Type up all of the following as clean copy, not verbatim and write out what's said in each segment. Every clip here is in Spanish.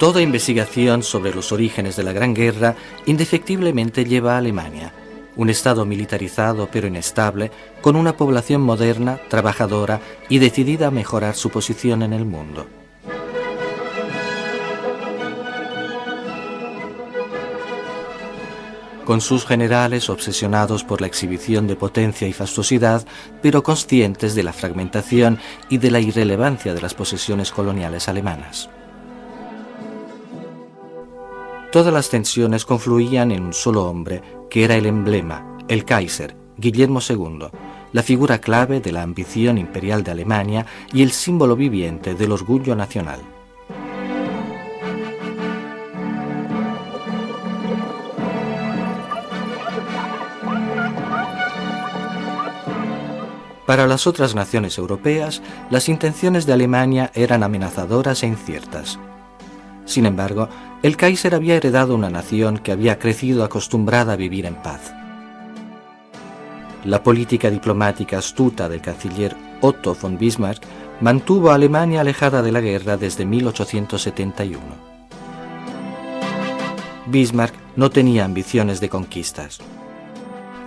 Toda investigación sobre los orígenes de la Gran Guerra indefectiblemente lleva a Alemania, un estado militarizado pero inestable, con una población moderna, trabajadora y decidida a mejorar su posición en el mundo. Con sus generales obsesionados por la exhibición de potencia y fastuosidad, pero conscientes de la fragmentación y de la irrelevancia de las posesiones coloniales alemanas. Todas las tensiones confluían en un solo hombre, que era el emblema, el Kaiser, Guillermo II, la figura clave de la ambición imperial de Alemania y el símbolo viviente del orgullo nacional. Para las otras naciones europeas, las intenciones de Alemania eran amenazadoras e inciertas. Sin embargo, el Kaiser había heredado una nación que había crecido acostumbrada a vivir en paz. La política diplomática astuta del canciller Otto von Bismarck mantuvo a Alemania alejada de la guerra desde 1871. Bismarck no tenía ambiciones de conquistas.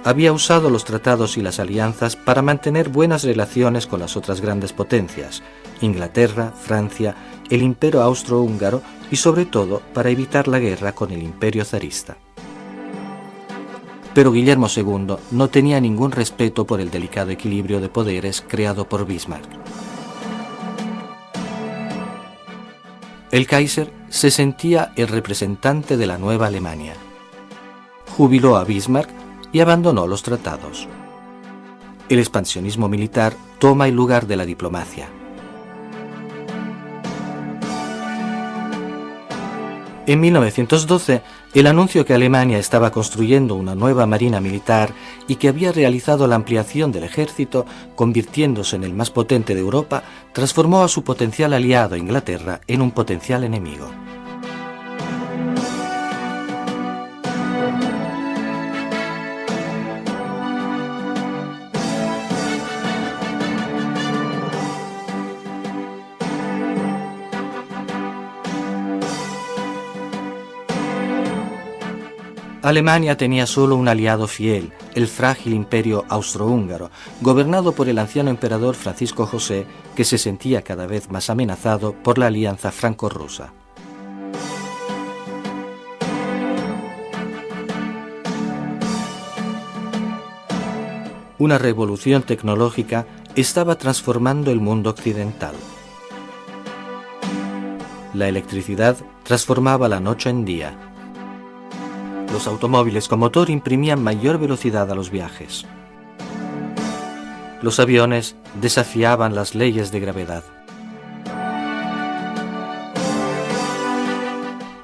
Había usado los tratados y las alianzas para mantener buenas relaciones con las otras grandes potencias, Inglaterra, Francia, el Imperio Austrohúngaro y sobre todo para evitar la guerra con el Imperio zarista. Pero Guillermo II no tenía ningún respeto por el delicado equilibrio de poderes creado por Bismarck. El Kaiser se sentía el representante de la nueva Alemania. Jubiló a Bismarck y abandonó los tratados. El expansionismo militar toma el lugar de la diplomacia. En 1912, el anuncio que Alemania estaba construyendo una nueva marina militar y que había realizado la ampliación del ejército, convirtiéndose en el más potente de Europa, transformó a su potencial aliado Inglaterra en un potencial enemigo. Alemania tenía solo un aliado fiel, el frágil imperio austrohúngaro, gobernado por el anciano emperador Francisco José, que se sentía cada vez más amenazado por la alianza franco-rusa. Una revolución tecnológica estaba transformando el mundo occidental. La electricidad transformaba la noche en día. Los automóviles con motor imprimían mayor velocidad a los viajes. Los aviones desafiaban las leyes de gravedad.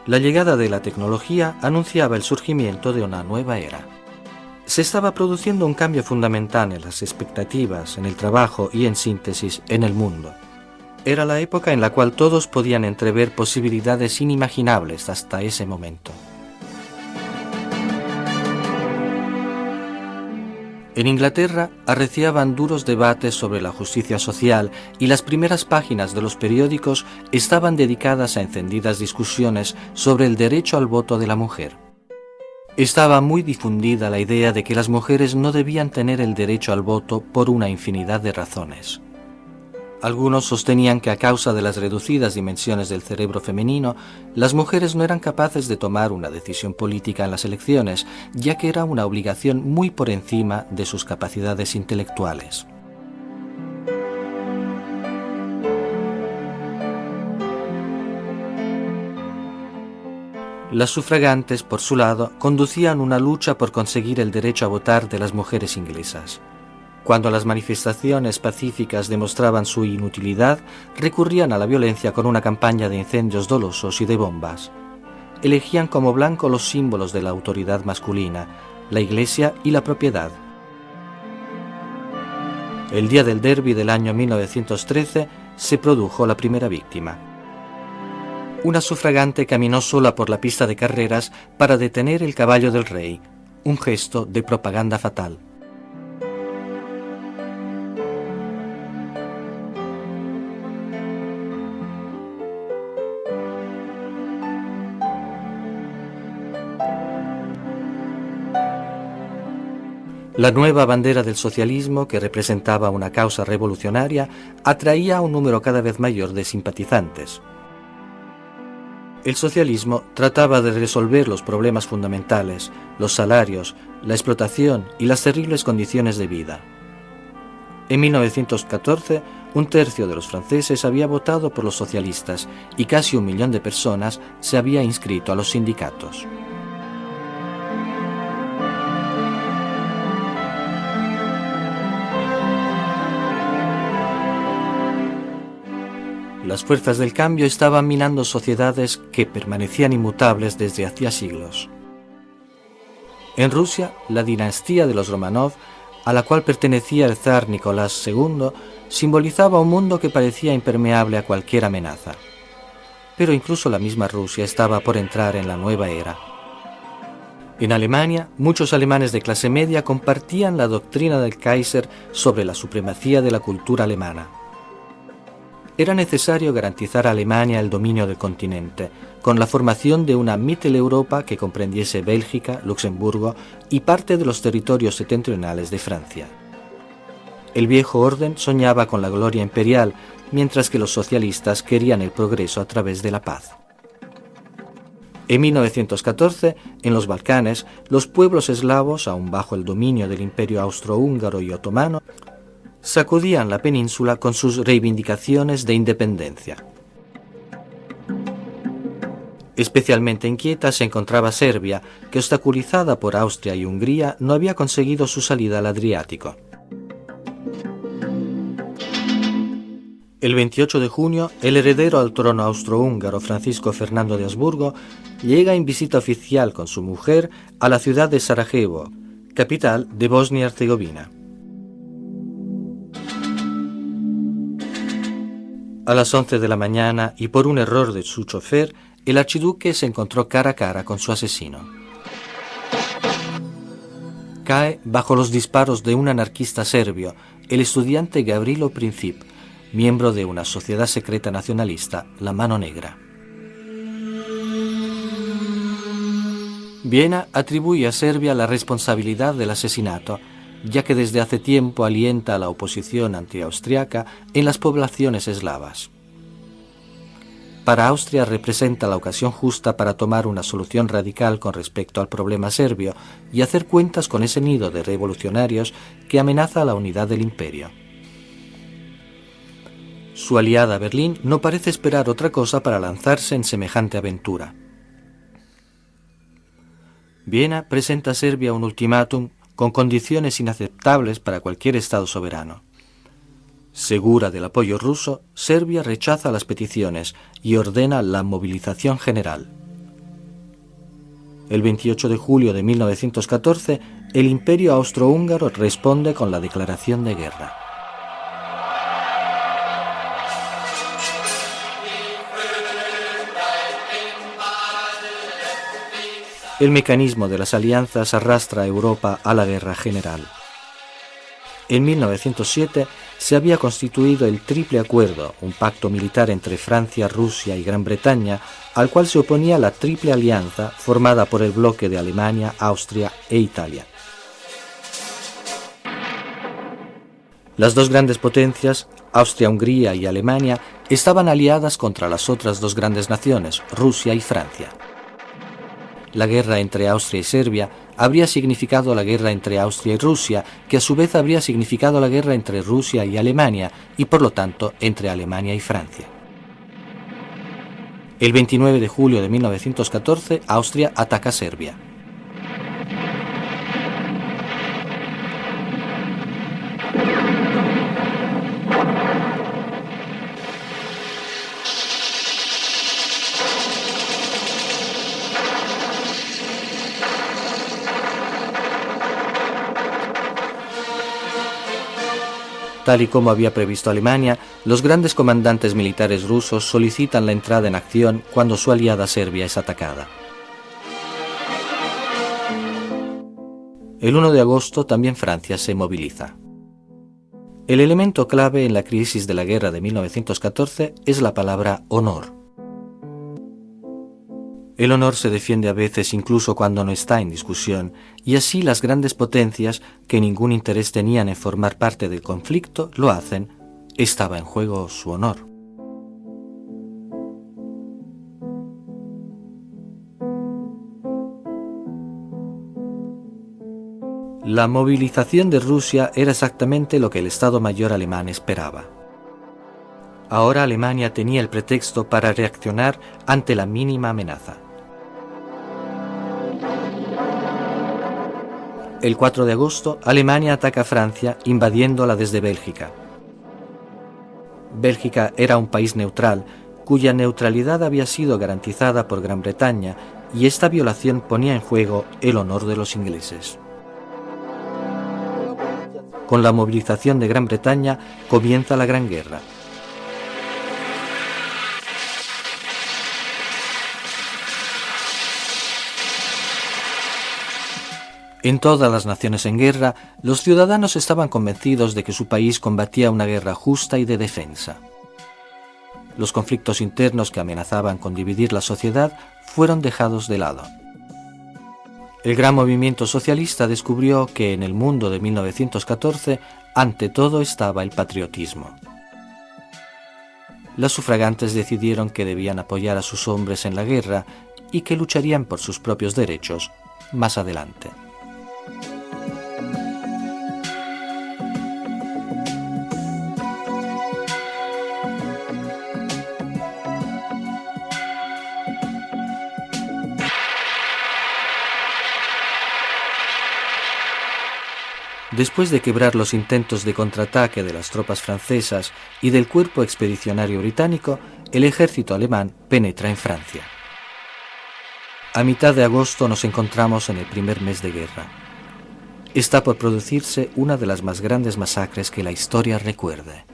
La llegada de la tecnología anunciaba el surgimiento de una nueva era. Se estaba produciendo un cambio fundamental en las expectativas, en el trabajo y, en síntesis, en el mundo. Era la época en la cual todos podían entrever posibilidades inimaginables hasta ese momento. En Inglaterra arreciaban duros debates sobre la justicia social y las primeras páginas de los periódicos estaban dedicadas a encendidas discusiones sobre el derecho al voto de la mujer. Estaba muy difundida la idea de que las mujeres no debían tener el derecho al voto por una infinidad de razones. Algunos sostenían que a causa de las reducidas dimensiones del cerebro femenino, las mujeres no eran capaces de tomar una decisión política en las elecciones, ya que era una obligación muy por encima de sus capacidades intelectuales. Las sufragantes, por su lado, conducían una lucha por conseguir el derecho a votar de las mujeres inglesas. Cuando las manifestaciones pacíficas demostraban su inutilidad, recurrían a la violencia con una campaña de incendios dolosos y de bombas. Elegían como blanco los símbolos de la autoridad masculina, la iglesia y la propiedad. El día del derbi del año 1913 se produjo la primera víctima. Una sufragante caminó sola por la pista de carreras para detener el caballo del rey, un gesto de propaganda fatal. La nueva bandera del socialismo, que representaba una causa revolucionaria, atraía a un número cada vez mayor de simpatizantes. El socialismo trataba de resolver los problemas fundamentales, los salarios, la explotación y las terribles condiciones de vida. En 1914, un tercio de los franceses había votado por los socialistas y casi 1 millón de personas se había inscrito a los sindicatos. Las fuerzas del cambio estaban minando sociedades que permanecían inmutables desde hacía siglos. En Rusia, la dinastía de los Romanov, a la cual pertenecía el zar Nicolás II, simbolizaba un mundo que parecía impermeable a cualquier amenaza. Pero incluso la misma Rusia estaba por entrar en la nueva era. En Alemania, muchos alemanes de clase media compartían la doctrina del Kaiser sobre la supremacía de la cultura alemana. Era necesario garantizar a Alemania el dominio del continente, con la formación de una Mitteleuropa que comprendiese Bélgica, Luxemburgo y parte de los territorios septentrionales de Francia. El viejo orden soñaba con la gloria imperial, mientras que los socialistas querían el progreso a través de la paz. En 1914, en los Balcanes, los pueblos eslavos, aún bajo el dominio del Imperio austrohúngaro y otomano, sacudían la península con sus reivindicaciones de independencia. Especialmente inquieta se encontraba Serbia, que obstaculizada por Austria y Hungría no había conseguido su salida al Adriático. El 28 de junio, el heredero al trono austrohúngaro Francisco Fernando de Habsburgo llega en visita oficial con su mujer a la ciudad de Sarajevo, capital de Bosnia y Herzegovina. A las 11 de la mañana, y por un error de su chofer, el archiduque se encontró cara a cara con su asesino. Cae bajo los disparos de un anarquista serbio, el estudiante Gavrilo Princip, miembro de una sociedad secreta nacionalista, la Mano Negra. Viena atribuye a Serbia la responsabilidad del asesinato, ya que desde hace tiempo alienta a la oposición antiaustriaca en las poblaciones eslavas. Para Austria representa la ocasión justa para tomar una solución radical con respecto al problema serbio y hacer cuentas con ese nido de revolucionarios que amenaza la unidad del imperio. Su aliada Berlín no parece esperar otra cosa para lanzarse en semejante aventura. Viena presenta a Serbia un ultimátum con condiciones inaceptables para cualquier Estado soberano. Segura del apoyo ruso, Serbia rechaza las peticiones y ordena la movilización general. El 28 de julio de 1914, el Imperio austrohúngaro responde con la declaración de guerra. El mecanismo de las alianzas arrastra a Europa a la guerra general. En 1907 se había constituido el Triple Acuerdo, un pacto militar entre Francia, Rusia y Gran Bretaña, al cual se oponía la Triple Alianza formada por el bloque de Alemania, Austria e Italia. Las dos grandes potencias, Austria-Hungría y Alemania, estaban aliadas contra las otras dos grandes naciones, Rusia y Francia. La guerra entre Austria y Serbia habría significado la guerra entre Austria y Rusia, que a su vez habría significado la guerra entre Rusia y Alemania, y por lo tanto entre Alemania y Francia. El 29 de julio de 1914, Austria ataca a Serbia. Tal y como había previsto Alemania, los grandes comandantes militares rusos solicitan la entrada en acción cuando su aliada Serbia es atacada. El 1 de agosto también Francia se moviliza. El elemento clave en la crisis de la guerra de 1914 es la palabra honor. El honor se defiende a veces incluso cuando no está en discusión, y así las grandes potencias, que ningún interés tenían en formar parte del conflicto, lo hacen. Estaba en juego su honor. La movilización de Rusia era exactamente lo que el Estado Mayor alemán esperaba. Ahora Alemania tenía el pretexto para reaccionar ante la mínima amenaza. El 4 de agosto, Alemania ataca a Francia invadiéndola desde Bélgica. Bélgica era un país neutral, cuya neutralidad había sido garantizada por Gran Bretaña, y esta violación ponía en juego el honor de los ingleses. Con la movilización de Gran Bretaña comienza la Gran Guerra. En todas las naciones en guerra, los ciudadanos estaban convencidos de que su país combatía una guerra justa y de defensa. Los conflictos internos que amenazaban con dividir la sociedad fueron dejados de lado. El gran movimiento socialista descubrió que en el mundo de 1914, ante todo estaba el patriotismo. Las sufragantes decidieron que debían apoyar a sus hombres en la guerra y que lucharían por sus propios derechos más adelante. Después de quebrar los intentos de contraataque de las tropas francesas y del cuerpo expedicionario británico, el ejército alemán penetra en Francia. A mitad de agosto nos encontramos en el primer mes de guerra. Está por producirse una de las más grandes masacres que la historia recuerde.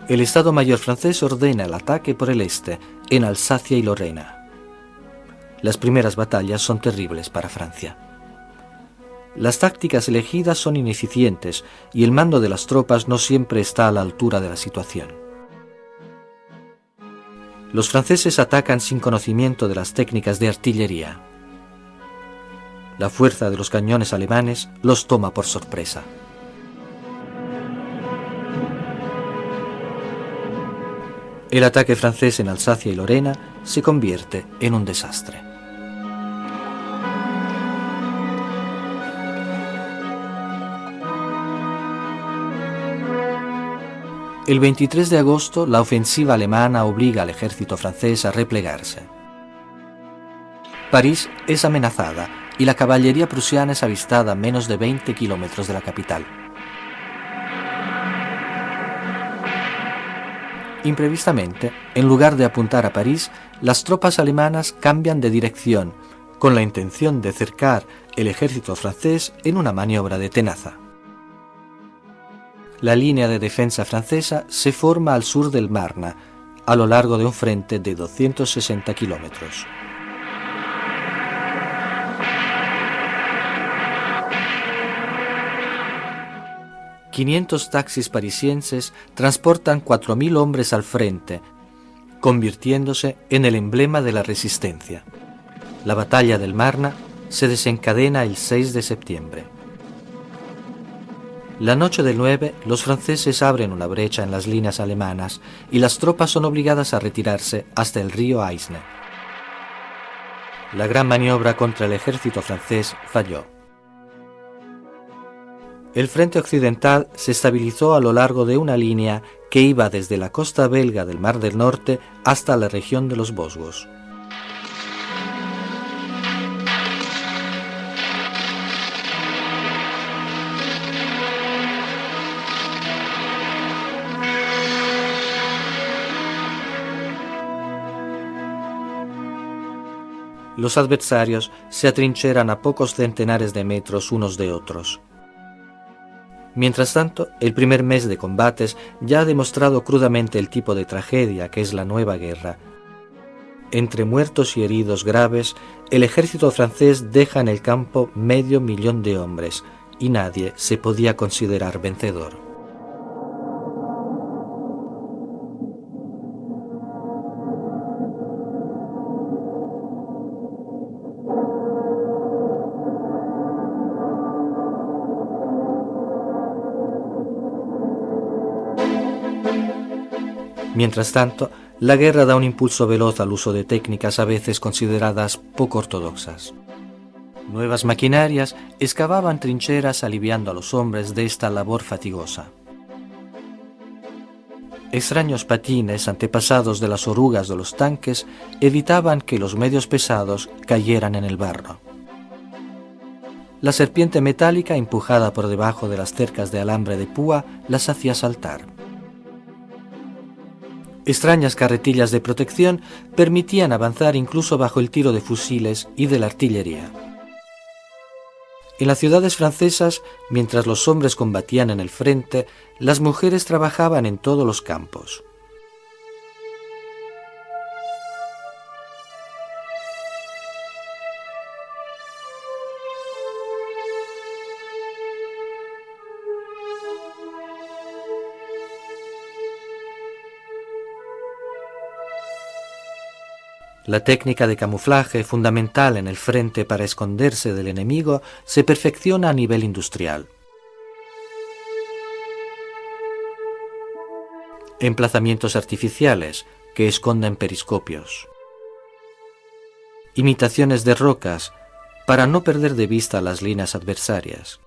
El Estado Mayor francés ordena el ataque por el este, en Alsacia y Lorena. Las primeras batallas son terribles para Francia. Las tácticas elegidas son ineficientes y el mando de las tropas no siempre está a la altura de la situación. Los franceses atacan sin conocimiento de las técnicas de artillería. La fuerza de los cañones alemanes los toma por sorpresa. El ataque francés en Alsacia y Lorena se convierte en un desastre. El 23 de agosto, la ofensiva alemana obliga al ejército francés a replegarse. París es amenazada y la caballería prusiana es avistada a menos de 20 kilómetros de la capital. Imprevistamente, en lugar de apuntar a París, las tropas alemanas cambian de dirección, con la intención de cercar el ejército francés en una maniobra de tenaza. La línea de defensa francesa se forma al sur del Marne, a lo largo de un frente de 260 kilómetros. ...500 taxis parisienses transportan 4.000 hombres al frente, convirtiéndose en el emblema de la resistencia. La batalla del Marne se desencadena el 6 de septiembre. La noche del 9, los franceses abren una brecha en las líneas alemanas y las tropas son obligadas a retirarse hasta el río Aisne. La gran maniobra contra el ejército francés falló. El frente occidental se estabilizó a lo largo de una línea que iba desde la costa belga del Mar del Norte hasta la región de los Vosgos. Los adversarios se atrincheran a pocos centenares de metros unos de otros. Mientras tanto, el primer mes de combates ya ha demostrado crudamente el tipo de tragedia que es la nueva guerra. entre muertos y heridos graves, el ejército francés deja en el campo 500.000 de hombres y nadie se podía considerar vencedor. Mientras tanto, la guerra da un impulso veloz al uso de técnicas a veces consideradas poco ortodoxas. Nuevas maquinarias excavaban trincheras aliviando a los hombres de esta labor fatigosa. Extraños patines, antepasados de las orugas de los tanques, evitaban que los medios pesados cayeran en el barro. La serpiente metálica, empujada por debajo de las cercas de alambre de púa, las hacía saltar. Extrañas carretillas de protección permitían avanzar incluso bajo el tiro de fusiles y de la artillería. En las ciudades francesas, mientras los hombres combatían en el frente, las mujeres trabajaban en todos los campos. La técnica de camuflaje, fundamental en el frente para esconderse del enemigo, se perfecciona a nivel industrial. Emplazamientos artificiales que esconden periscopios. Imitaciones de rocas para no perder de vista las líneas adversarias.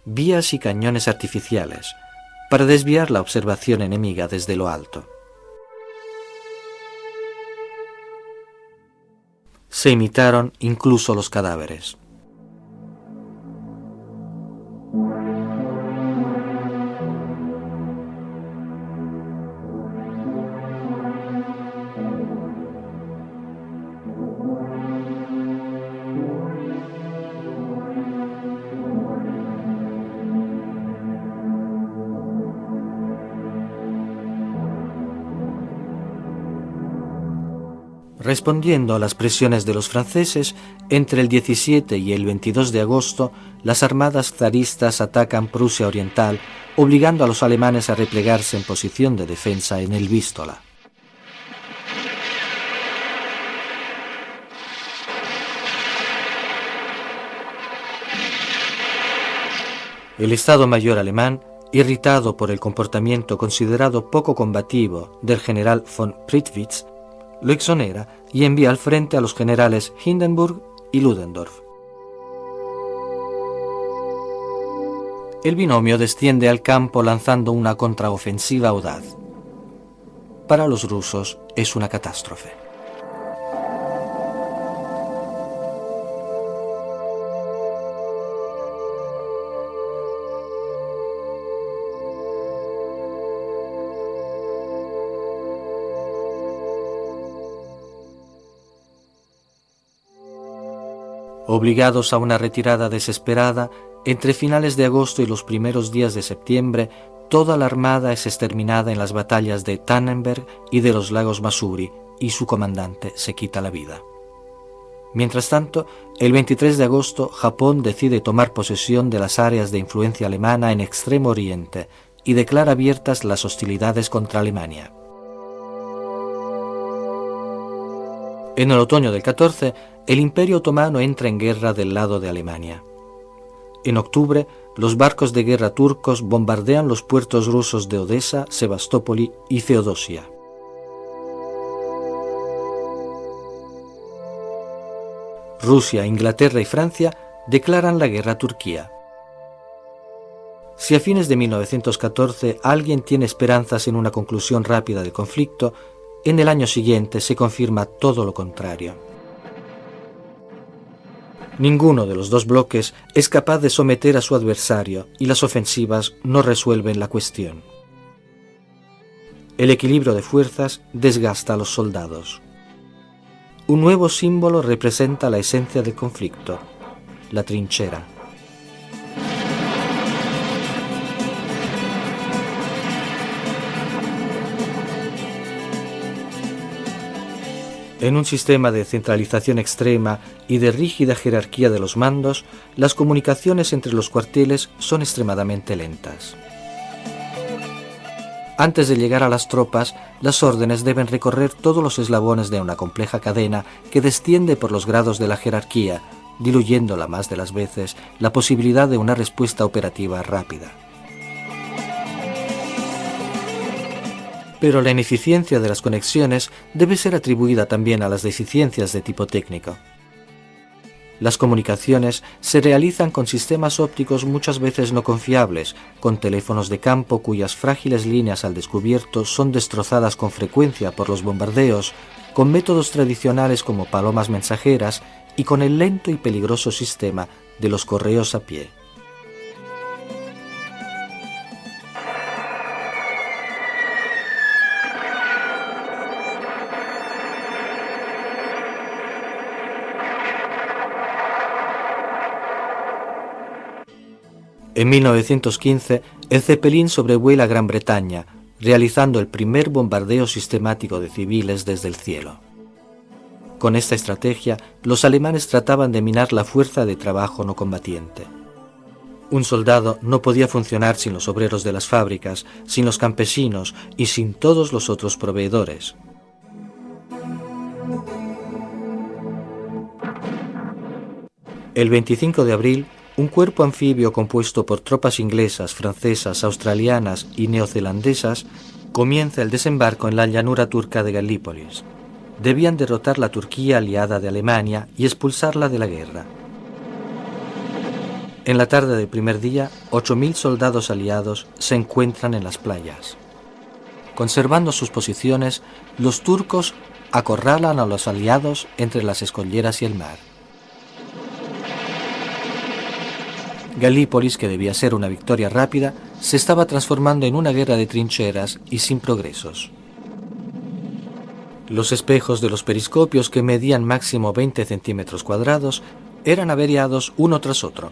Vías y cañones artificiales para desviar la observación enemiga desde lo alto. Se imitaron incluso los cadáveres. Respondiendo a las presiones de los franceses, entre el 17 y el 22 de agosto, las armadas zaristas atacan Prusia Oriental, obligando a los alemanes a replegarse en posición de defensa en el Vístula. El Estado Mayor alemán, irritado por el comportamiento considerado poco combativo del general von Prittwitz, lo exonera y envía al frente a los generales Hindenburg y Ludendorff. El binomio desciende al campo lanzando una contraofensiva audaz. Para los rusos es una catástrofe. Obligados a una retirada desesperada, entre finales de agosto y los primeros días de septiembre, toda la armada es exterminada en las batallas de Tannenberg y de los lagos Masuri, y su comandante se quita la vida. Mientras tanto, el 23 de agosto, Japón decide tomar posesión de las áreas de influencia alemana en Extremo Oriente y declara abiertas las hostilidades contra Alemania. En el otoño del 14, el Imperio Otomano entra en guerra del lado de Alemania. En octubre, los barcos de guerra turcos bombardean los puertos rusos de Odessa, Sebastopoli y Feodosia. Rusia, Inglaterra y Francia declaran la guerra a Turquía. Si a fines de 1914 alguien tiene esperanzas en una conclusión rápida del conflicto, en el año siguiente se confirma todo lo contrario. Ninguno de los dos bloques es capaz de someter a su adversario y las ofensivas no resuelven la cuestión. El equilibrio de fuerzas desgasta a los soldados. Un nuevo símbolo representa la esencia del conflicto, la trinchera. En un sistema de centralización extrema y de rígida jerarquía de los mandos, las comunicaciones entre los cuarteles son extremadamente lentas. Antes de llegar a las tropas, las órdenes deben recorrer todos los eslabones de una compleja cadena que desciende por los grados de la jerarquía, diluyendo la más de las veces la posibilidad de una respuesta operativa rápida. Pero la ineficiencia de las conexiones debe ser atribuida también a las deficiencias de tipo técnico. Las comunicaciones se realizan con sistemas ópticos muchas veces no confiables, con teléfonos de campo cuyas frágiles líneas al descubierto son destrozadas con frecuencia por los bombardeos, con métodos tradicionales como palomas mensajeras y con el lento y peligroso sistema de los correos a pie. En 1915, el Zeppelin sobrevuela Gran Bretaña, realizando el primer bombardeo sistemático de civiles desde el cielo. Con esta estrategia, los alemanes trataban de minar la fuerza de trabajo no combatiente. Un soldado no podía funcionar sin los obreros de las fábricas, sin los campesinos y sin todos los otros proveedores. El 25 de abril, un cuerpo anfibio compuesto por tropas inglesas, francesas, australianas y neozelandesas comienza el desembarco en la llanura turca de Galípolis. Debían derrotar la Turquía aliada de Alemania y expulsarla de la guerra. En la tarde del primer día, 8.000 soldados aliados se encuentran en las playas. Conservando sus posiciones, los turcos acorralan a los aliados entre las escolleras y el mar. Galípolis, que debía ser una victoria rápida, se estaba transformando en una guerra de trincheras y sin progresos. Los espejos de los periscopios, que medían máximo 20 centímetros cuadrados, eran averiados uno tras otro.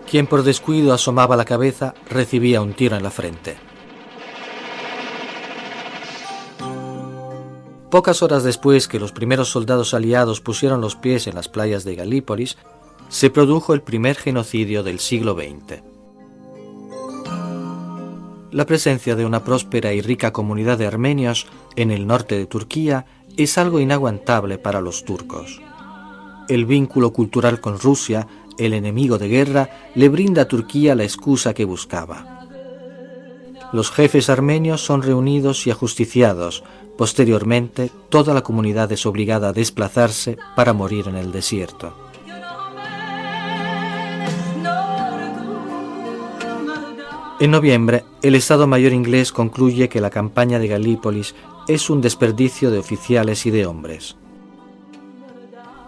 Quien por descuido asomaba la cabeza recibía un tiro en la frente. Pocas horas después que los primeros soldados aliados pusieron los pies en las playas de Galípolis, se produjo el primer genocidio del siglo XX. La presencia de una próspera y rica comunidad de armenios en el norte de Turquía es algo inaguantable para los turcos. El vínculo cultural con Rusia, el enemigo de guerra, le brinda a Turquía la excusa que buscaba. Los jefes armenios son reunidos y ajusticiados. Posteriormente, toda la comunidad es obligada a desplazarse para morir en el desierto. En noviembre, el Estado Mayor inglés concluye que la campaña de Galípolis es un desperdicio de oficiales y de hombres.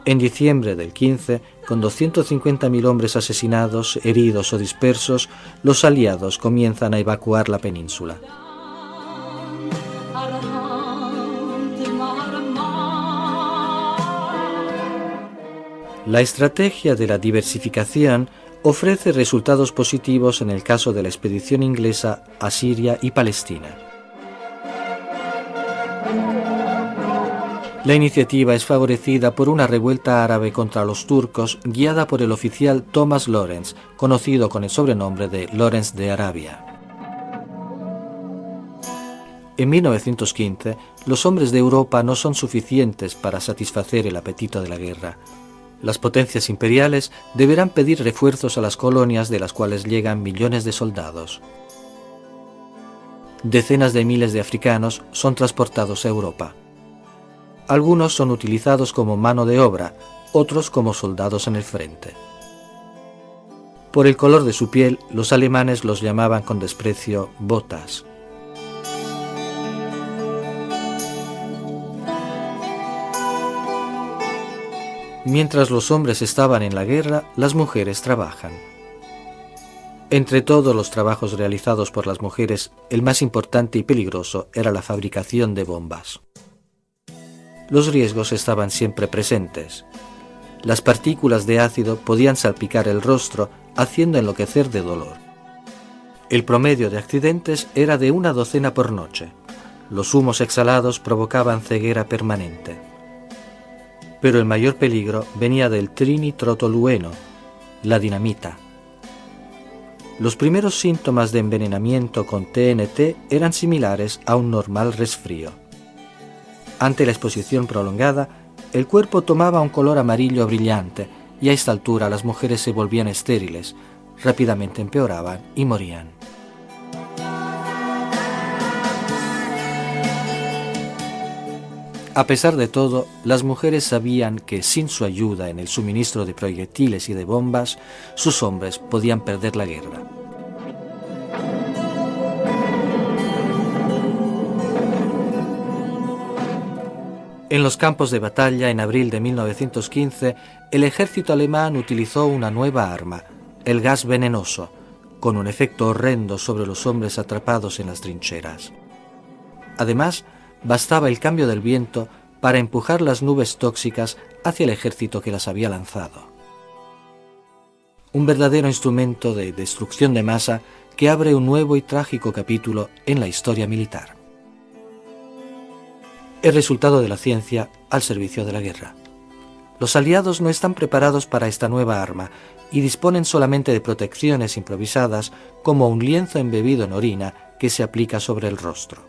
En diciembre del 15, con 250.000 hombres asesinados, heridos o dispersos, los aliados comienzan a evacuar la península. La estrategia de la diversificación ofrece resultados positivos en el caso de la expedición inglesa a Siria y Palestina. La iniciativa es favorecida por una revuelta árabe contra los turcos guiada por el oficial Thomas Lawrence, conocido con el sobrenombre de Lawrence de Arabia. En 1915, los hombres de Europa no son suficientes para satisfacer el apetito de la guerra. Las potencias imperiales deberán pedir refuerzos a las colonias de las cuales llegan millones de soldados. Decenas de miles de africanos son transportados a Europa. Algunos son utilizados como mano de obra, otros como soldados en el frente. Por el color de su piel, los alemanes los llamaban con desprecio botas. Mientras los hombres estaban en la guerra, las mujeres trabajan. Entre todos los trabajos realizados por las mujeres, el más importante y peligroso era la fabricación de bombas. Los riesgos estaban siempre presentes. Las partículas de ácido podían salpicar el rostro, haciendo enloquecer de dolor. El promedio de accidentes era de 1 docena por noche. Los humos exhalados provocaban ceguera permanente. Pero el mayor peligro venía del trinitrotolueno, la dinamita. Los primeros síntomas de envenenamiento con TNT eran similares a un normal resfrío. Ante la exposición prolongada, el cuerpo tomaba un color amarillo brillante y a esta altura las mujeres se volvían estériles, rápidamente empeoraban y morían. A pesar de todo, las mujeres sabían que sin su ayuda en el suministro de proyectiles y de bombas, sus hombres podían perder la guerra. En los campos de batalla, en abril de 1915, el ejército alemán utilizó una nueva arma, el gas venenoso, con un efecto horrendo sobre los hombres atrapados en las trincheras. Además, bastaba el cambio del viento para empujar las nubes tóxicas hacia el ejército que las había lanzado. Un verdadero instrumento de destrucción de masa que abre un nuevo y trágico capítulo en la historia militar. El resultado de la ciencia al servicio de la guerra. Los aliados no están preparados para esta nueva arma y disponen solamente de protecciones improvisadas como un lienzo embebido en orina que se aplica sobre el rostro.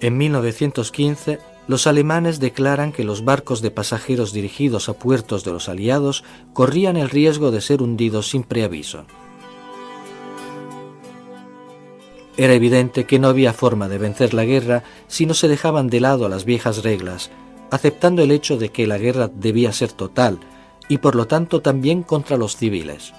En 1915, los alemanes declaran que los barcos de pasajeros dirigidos a puertos de los aliados corrían el riesgo de ser hundidos sin preaviso. Era evidente que no había forma de vencer la guerra si no se dejaban de lado las viejas reglas, aceptando el hecho de que la guerra debía ser total y por lo tanto también contra los civiles.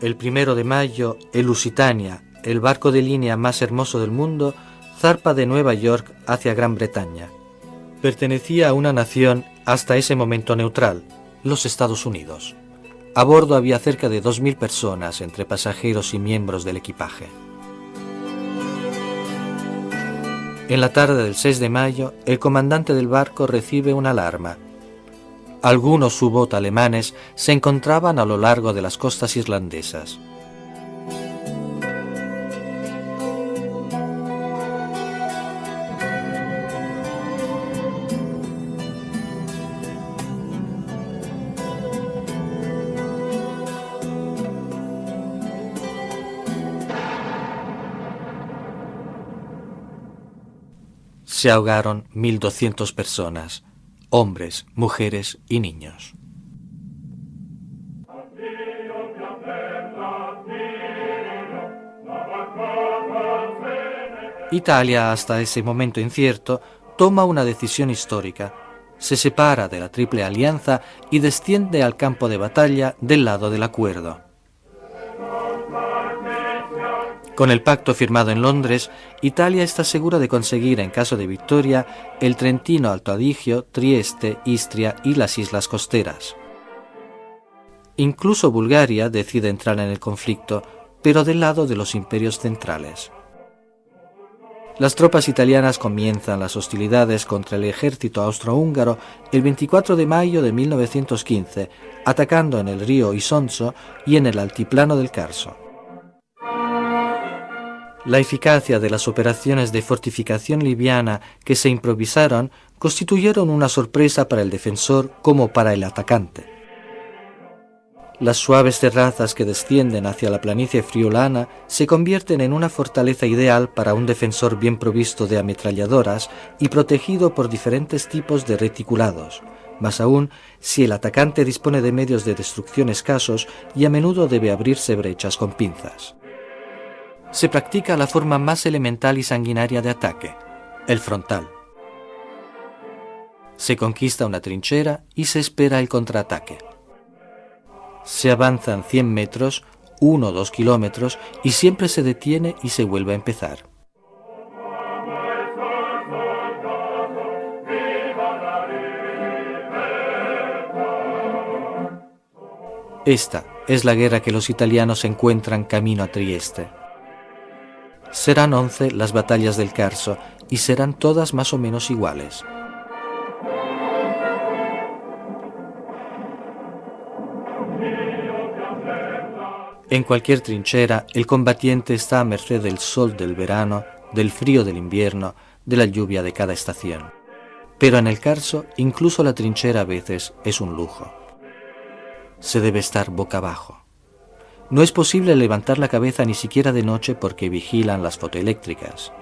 El 1 de mayo, el Lusitania, el barco de línea más hermoso del mundo, zarpa de Nueva York hacia Gran Bretaña. Pertenecía a una nación hasta ese momento neutral, los Estados Unidos. A bordo había cerca de 2.000 personas entre pasajeros y miembros del equipaje. En la tarde del 6 de mayo, el comandante del barco recibe una alarma. Algunos U-boot alemanes se encontraban a lo largo de las costas irlandesas. Se ahogaron 1.200 personas, hombres, mujeres y niños. Italia, hasta ese momento incierto, toma una decisión histórica. Se separa de la Triple Alianza y desciende al campo de batalla del lado del acuerdo. Con el pacto firmado en Londres, Italia está segura de conseguir, en caso de victoria, el Trentino Alto Adigio, Trieste, Istria y las islas costeras. Incluso Bulgaria decide entrar en el conflicto, pero del lado de los imperios centrales. Las tropas italianas comienzan las hostilidades contra el ejército austrohúngaro el 24 de mayo de 1915, atacando en el río Isonzo y en el altiplano del Carso. La eficacia de las operaciones de fortificación liviana que se improvisaron constituyeron una sorpresa para el defensor como para el atacante. Las suaves terrazas que descienden hacia la planicie friulana se convierten en una fortaleza ideal para un defensor bien provisto de ametralladoras y protegido por diferentes tipos de reticulados, más aún si el atacante dispone de medios de destrucción escasos y a menudo debe abrirse brechas con pinzas. Se practica la forma más elemental y sanguinaria de ataque, el frontal. Se conquista una trinchera y se espera el contraataque. Se avanzan 100 metros, 1 o 2 kilómetros y siempre se detiene y se vuelve a empezar. Esta es la guerra que los italianos encuentran camino a Trieste. Serán 11 las batallas del Carso y serán todas más o menos iguales. En cualquier trinchera, el combatiente está a merced del sol del verano, del frío del invierno, de la lluvia de cada estación. Pero en el Carso, incluso la trinchera a veces es un lujo. Se debe estar boca abajo. No es posible levantar la cabeza ni siquiera de noche porque vigilan las fotoeléctricas.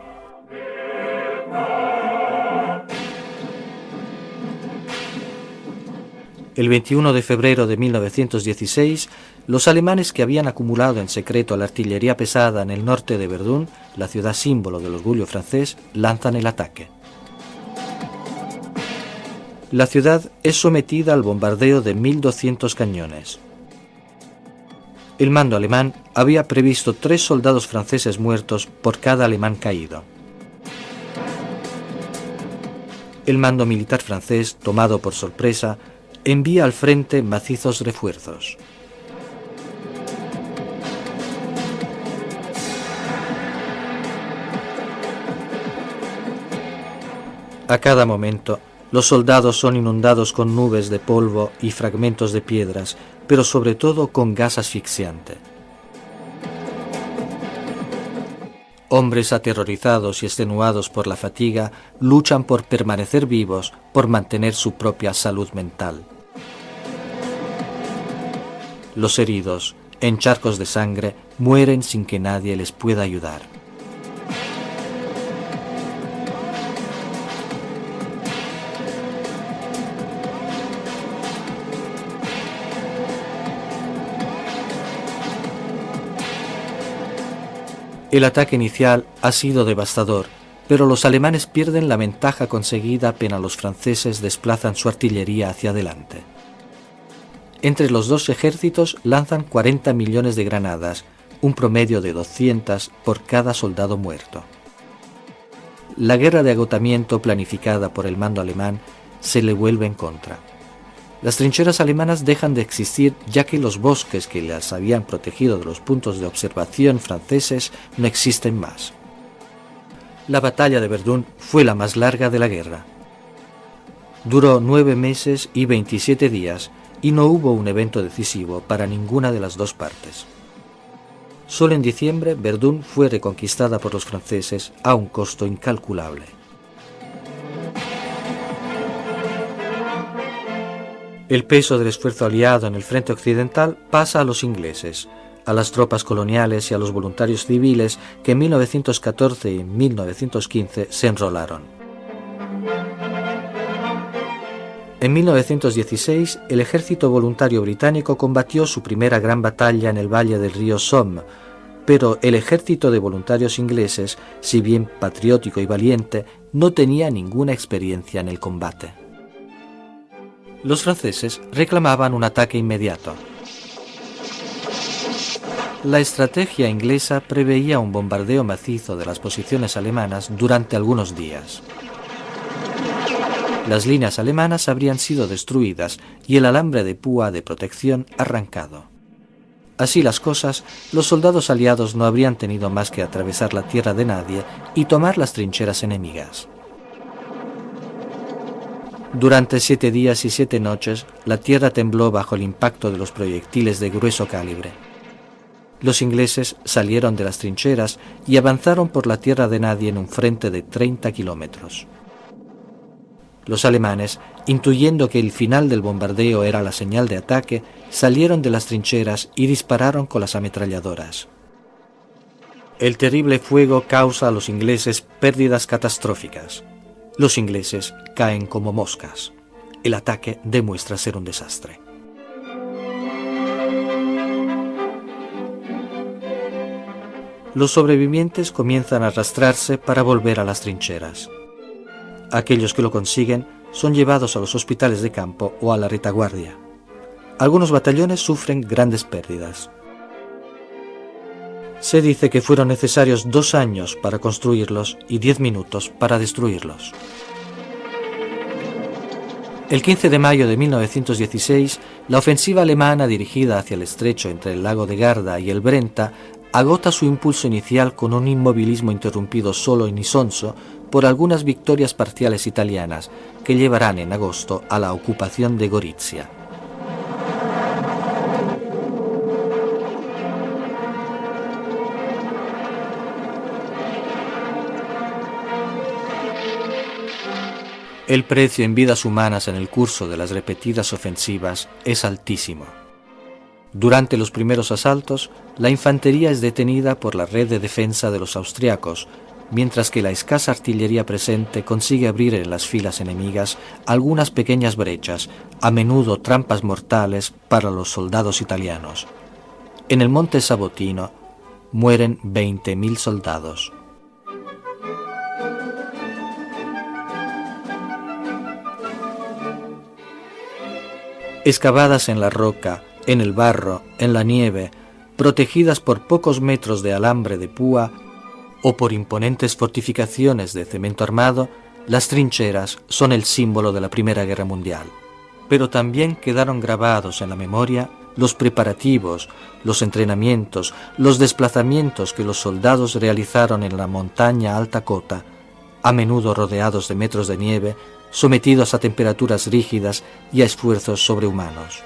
El 21 de febrero de 1916, los alemanes que habían acumulado en secreto la artillería pesada en el norte de Verdún, la ciudad símbolo del orgullo francés, lanzan el ataque. La ciudad es sometida al bombardeo de 1.200 cañones. El mando alemán había previsto 3 soldados franceses muertos por cada alemán caído. El mando militar francés, tomado por sorpresa, envía al frente macizos refuerzos. A cada momento, los soldados son inundados con nubes de polvo y fragmentos de piedras, pero sobre todo con gas asfixiante. Hombres aterrorizados y extenuados por la fatiga luchan por permanecer vivos, por mantener su propia salud mental. Los heridos, en charcos de sangre, mueren sin que nadie les pueda ayudar. El ataque inicial ha sido devastador, pero los alemanes pierden la ventaja conseguida apenas los franceses desplazan su artillería hacia adelante. Entre los dos ejércitos lanzan 40 millones de granadas, un promedio de 200 por cada soldado muerto. La guerra de agotamiento planificada por el mando alemán se le vuelve en contra. Las trincheras alemanas dejan de existir ya que los bosques que las habían protegido de los puntos de observación franceses no existen más. La batalla de Verdún fue la más larga de la guerra. Duró 9 meses y 27 días y no hubo un evento decisivo para ninguna de las dos partes. Solo en diciembre Verdún fue reconquistada por los franceses a un costo incalculable. El peso del esfuerzo aliado en el frente occidental pasa a los ingleses, a las tropas coloniales y a los voluntarios civiles que en 1914 y 1915 se enrolaron. En 1916, el ejército voluntario británico combatió su primera gran batalla en el valle del río Somme, pero el ejército de voluntarios ingleses, si bien patriótico y valiente, no tenía ninguna experiencia en el combate. Los franceses reclamaban un ataque inmediato. La estrategia inglesa preveía un bombardeo macizo de las posiciones alemanas durante algunos días. Las líneas alemanas habrían sido destruidas y el alambre de púa de protección arrancado. Así las cosas, los soldados aliados no habrían tenido más que atravesar la tierra de nadie y tomar las trincheras enemigas. Durante 7 días y 7 noches, la tierra tembló bajo el impacto de los proyectiles de grueso calibre. Los ingleses salieron de las trincheras y avanzaron por la tierra de nadie en un frente de 30 kilómetros. Los alemanes, intuyendo que el final del bombardeo era la señal de ataque, salieron de las trincheras y dispararon con las ametralladoras. El terrible fuego causa a los ingleses pérdidas catastróficas. Los ingleses caen como moscas. El ataque demuestra ser un desastre. Los sobrevivientes comienzan a arrastrarse para volver a las trincheras. Aquellos que lo consiguen son llevados a los hospitales de campo o a la retaguardia. Algunos batallones sufren grandes pérdidas. Se dice que fueron necesarios 2 años para construirlos y 10 minutos para destruirlos. El 15 de mayo de 1916, la ofensiva alemana dirigida hacia el estrecho entre el lago de Garda y el Brenta agota su impulso inicial con un inmovilismo interrumpido solo en Isonzo por algunas victorias parciales italianas que llevarán en agosto a la ocupación de Gorizia. El precio en vidas humanas en el curso de las repetidas ofensivas es altísimo. Durante los primeros asaltos, la infantería es detenida por la red de defensa de los austriacos, mientras que la escasa artillería presente consigue abrir en las filas enemigas algunas pequeñas brechas, a menudo trampas mortales para los soldados italianos. En el monte Sabotino mueren 20.000 soldados. Excavadas en la roca, en el barro, en la nieve, protegidas por pocos metros de alambre de púa o por imponentes fortificaciones de cemento armado, las trincheras son el símbolo de la Primera Guerra Mundial. Pero también quedaron grabados en la memoria los preparativos, los entrenamientos, los desplazamientos que los soldados realizaron en la montaña alta cota, a menudo rodeados de metros de nieve, sometidos a temperaturas rígidas y a esfuerzos sobrehumanos.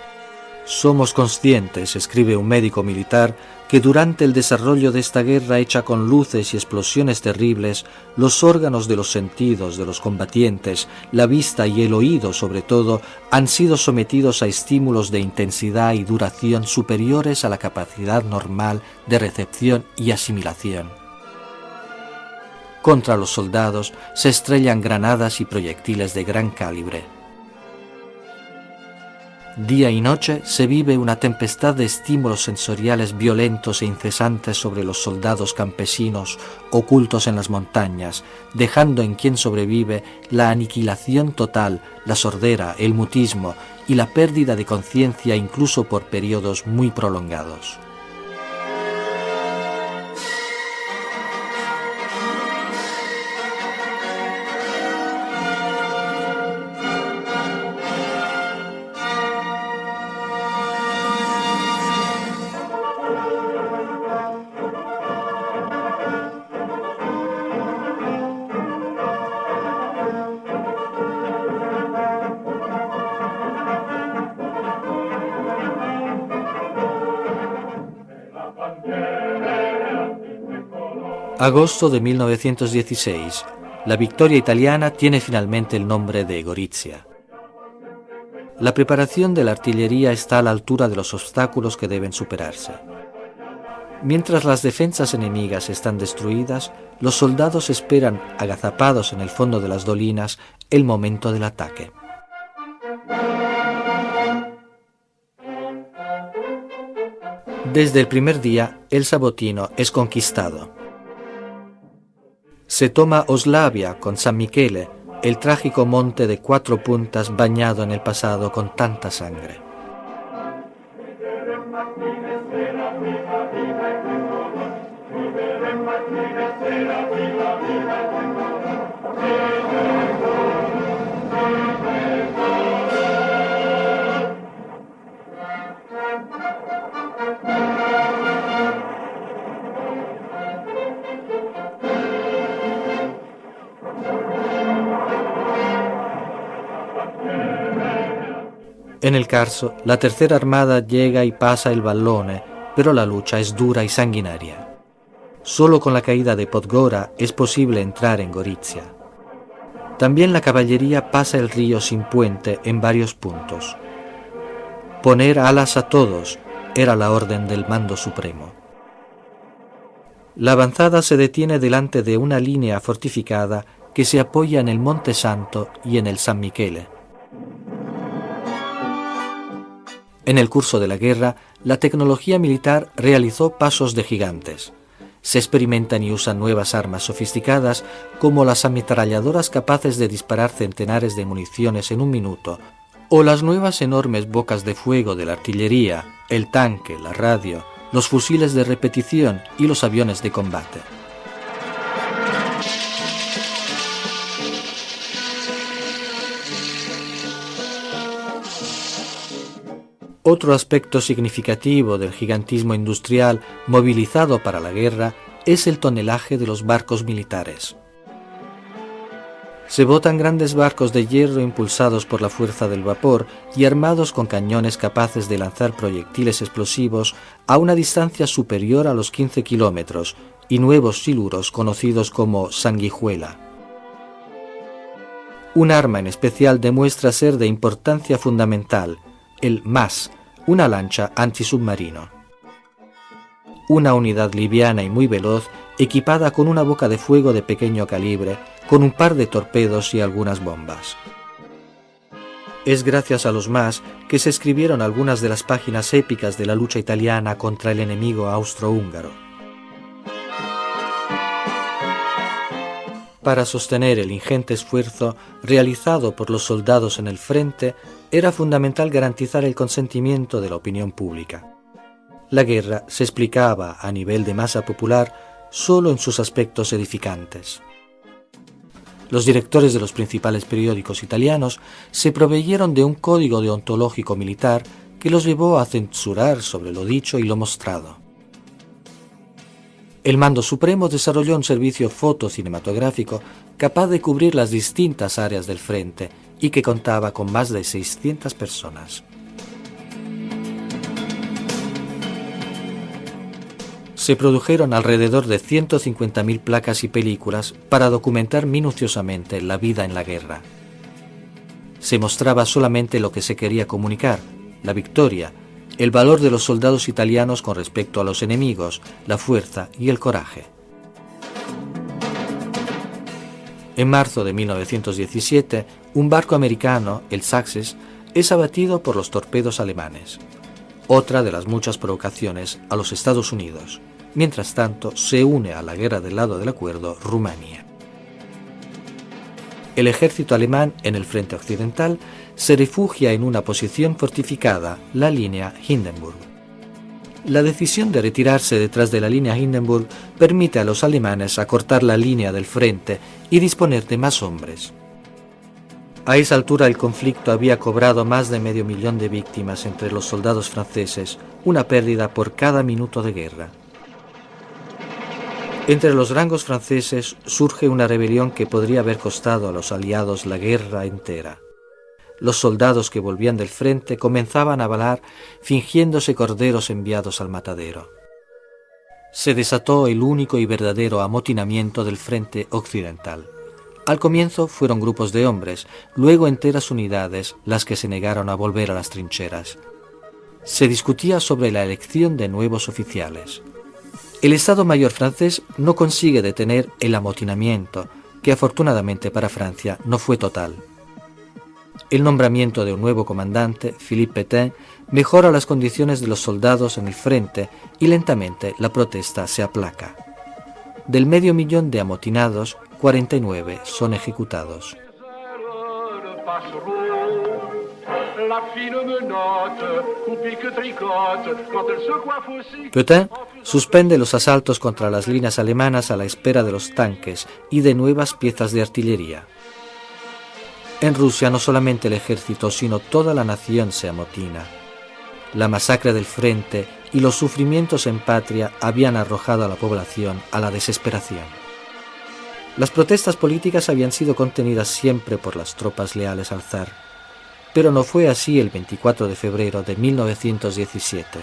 Somos conscientes, escribe un médico militar, que durante el desarrollo de esta guerra hecha con luces y explosiones terribles, los órganos de los sentidos de los combatientes, la vista y el oído sobre todo, han sido sometidos a estímulos de intensidad y duración superiores a la capacidad normal de recepción y asimilación. Contra los soldados se estrellan granadas y proyectiles de gran calibre. Día y noche se vive una tempestad de estímulos sensoriales violentos e incesantes sobre los soldados campesinos ocultos en las montañas, dejando en quien sobrevive la aniquilación total, la sordera, el mutismo y la pérdida de conciencia incluso por periodos muy prolongados. Agosto de 1916. La victoria italiana tiene finalmente el nombre de Gorizia. La preparación de la artillería está a la altura de los obstáculos que deben superarse. Mientras las defensas enemigas están destruidas, los soldados esperan, agazapados en el fondo de las dolinas, el momento del ataque. Desde el primer día, el Sabotino es conquistado. Se toma Oslavia con San Michele, el trágico monte de 4 puntas bañado en el pasado con tanta sangre. En el Carso, la Tercera Armada llega y pasa el Vallone, pero la lucha es dura y sanguinaria. Solo con la caída de Podgora es posible entrar en Gorizia. También la caballería pasa el río sin puente en varios puntos. Poner alas a todos era la orden del mando supremo. La avanzada se detiene delante de una línea fortificada que se apoya en el Monte Santo y en el San Michele. En el curso de la guerra, la tecnología militar realizó pasos de gigantes. Se experimentan y usan nuevas armas sofisticadas como las ametralladoras capaces de disparar centenares de municiones en un minuto, o las nuevas enormes bocas de fuego de la artillería, el tanque, la radio, los fusiles de repetición y los aviones de combate. Otro aspecto significativo del gigantismo industrial movilizado para la guerra es el tonelaje de los barcos militares. Se botan grandes barcos de hierro impulsados por la fuerza del vapor y armados con cañones capaces de lanzar proyectiles explosivos a una distancia superior a los 15 kilómetros y nuevos siluros conocidos como sanguijuela. Un arma en especial demuestra ser de importancia fundamental, el MAS, una lancha antisubmarino. Una unidad liviana y muy veloz, equipada con una boca de fuego de pequeño calibre, con un par de torpedos y algunas bombas. Es gracias a los MAS que se escribieron algunas de las páginas épicas de la lucha italiana contra el enemigo austrohúngaro. Para sostener el ingente esfuerzo realizado por los soldados en el frente, era fundamental garantizar el consentimiento de la opinión pública. La guerra se explicaba a nivel de masa popular solo en sus aspectos edificantes. Los directores de los principales periódicos italianos se proveyeron de un código deontológico militar que los llevó a censurar sobre lo dicho y lo mostrado. El Mando Supremo desarrolló un servicio fotocinematográfico capaz de cubrir las distintas áreas del frente y que contaba con más de 600 personas. Se produjeron alrededor de 150.000 placas y películas para documentar minuciosamente la vida en la guerra. Se mostraba solamente lo que se quería comunicar, la victoria, el valor de los soldados italianos con respecto a los enemigos, la fuerza y el coraje. En marzo de 1917, un barco americano, el Success, es abatido por los torpedos alemanes, otra de las muchas provocaciones a los Estados Unidos. Mientras tanto, se une a la guerra del lado del acuerdo Rumania. El ejército alemán en el frente occidental se refugia en una posición fortificada, la línea Hindenburg. La decisión de retirarse detrás de la línea Hindenburg permite a los alemanes acortar la línea del frente y disponer de más hombres. A esa altura el conflicto había cobrado más de 500.000 de víctimas entre los soldados franceses, una pérdida por cada minuto de guerra. Entre los rangos franceses surge una rebelión que podría haber costado a los aliados la guerra entera. Los soldados que volvían del frente comenzaban a balar fingiéndose corderos enviados al matadero. Se desató el único y verdadero amotinamiento del frente occidental. Al comienzo fueron grupos de hombres, luego enteras unidades las que se negaron a volver a las trincheras. Se discutía sobre la elección de nuevos oficiales. El Estado Mayor francés no consigue detener el amotinamiento, que afortunadamente para Francia no fue total. El nombramiento de un nuevo comandante, Philippe Pétain, mejora las condiciones de los soldados en el frente y lentamente la protesta se aplaca. Del 500.000 de amotinados, 49 son ejecutados. Pétain suspende los asaltos contra las líneas alemanas a la espera de los tanques y de nuevas piezas de artillería. En Rusia no solamente el ejército, sino toda la nación se amotina. La masacre del frente y los sufrimientos en patria habían arrojado a la población a la desesperación. Las protestas políticas habían sido contenidas siempre por las tropas leales al zar, pero no fue así el 24 de febrero de 1917.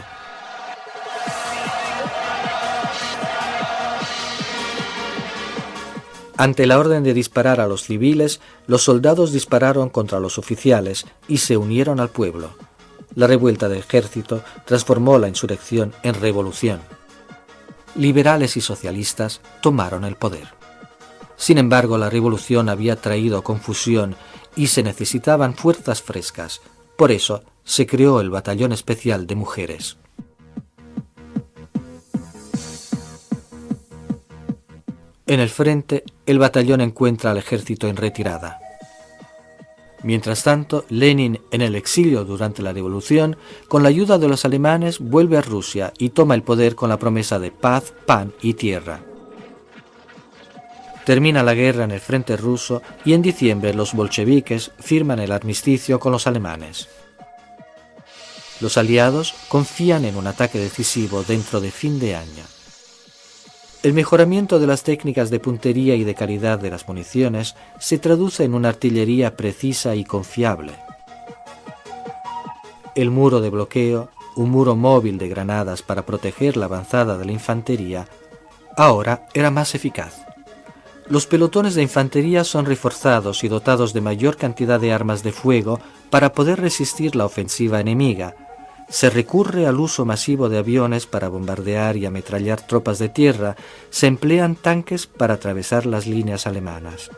Ante la orden de disparar a los civiles, los soldados dispararon contra los oficiales y se unieron al pueblo. La revuelta del ejército transformó la insurrección en revolución. Liberales y socialistas tomaron el poder. Sin embargo, la revolución había traído confusión y se necesitaban fuerzas frescas. Por eso se creó el Batallón Especial de Mujeres. En el frente, el batallón encuentra al ejército en retirada. Mientras tanto, Lenin, en el exilio durante la revolución, con la ayuda de los alemanes, vuelve a Rusia y toma el poder con la promesa de paz, pan y tierra. Termina la guerra en el frente ruso y en diciembre los bolcheviques firman el armisticio con los alemanes. Los aliados confían en un ataque decisivo dentro de fin de año. El mejoramiento de las técnicas de puntería y de calidad de las municiones se traduce en una artillería precisa y confiable. El muro de bloqueo, un muro móvil de granadas para proteger la avanzada de la infantería, ahora era más eficaz. Los pelotones de infantería son reforzados y dotados de mayor cantidad de armas de fuego para poder resistir la ofensiva enemiga. Se recurre al uso masivo de aviones para bombardear y ametrallar tropas de tierra. Se emplean tanques para atravesar las líneas alemanas.